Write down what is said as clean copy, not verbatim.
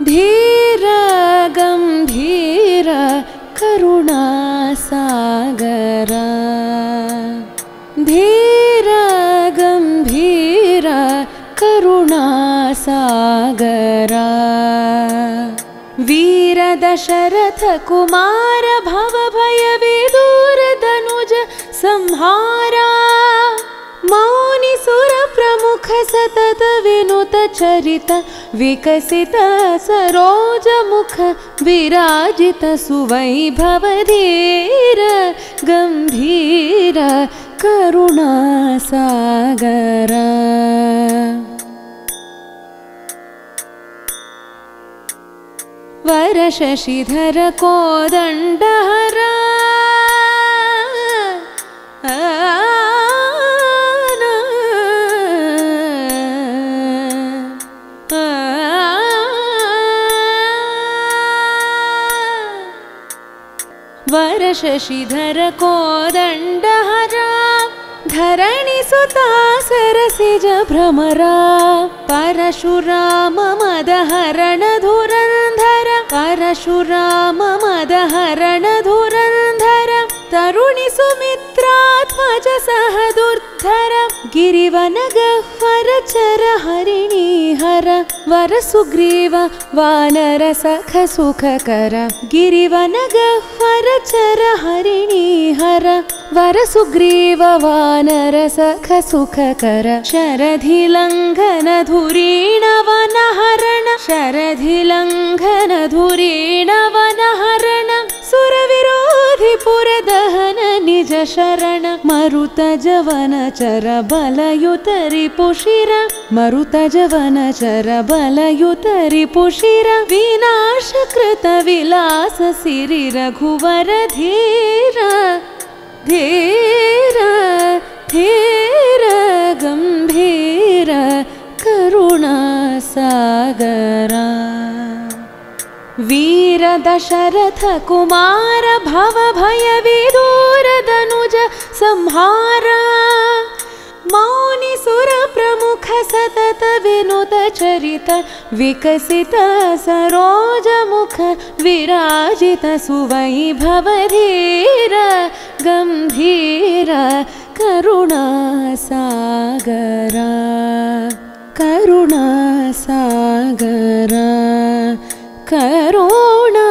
धीर गंभीर करुणासागरा धीर गंभीर करुणासागरा वीर दशरथ कुमार भव भय विदूर धनुज संहारा मौनि सुर प्रमुख सतत विनुत चरित विकसित सरोज मुख विराजित सुवैभव धीर गंभीर करुणासागरा वर शशिधर कोदंडहरा वर शशिधर कोदंडहरा धरणि सुता सरसिज भ्रमरा परशुराम मदहरण धुरंधर परशुराम मदहरण धुरंधर तरुणि सुमित्रात्मज सह दुर्धर गिरिवन गह्वर चर हरिणी हर वर सुग्रीव वानर सख सुखकर गिरिवन गह्वर चर हरिणी हर वर सुग्रीव वानर सख सुखकर शरधि लंघन धुरीण वन हरण शरधि लंघन धुरीण वन हरण सुर विरोधि पुर दहन निज शरण मरुत जवन चर बलयुत रिपुशिर मरुत जवन चर बलयुत रिपुशिर विनाश कृत विलास सिरि रघुवर धीर धीर धीर गंभीर करुणासागरा वीर दशरथ कुमार भव भय विदूर धनुज संहारा मौनि सुर प्रमुख सतत विनुत चरित विकसित सरोज मुख विराजित सुवैभव धीर गंभीर करुणासागरा करुणासागरा करुणासागरा।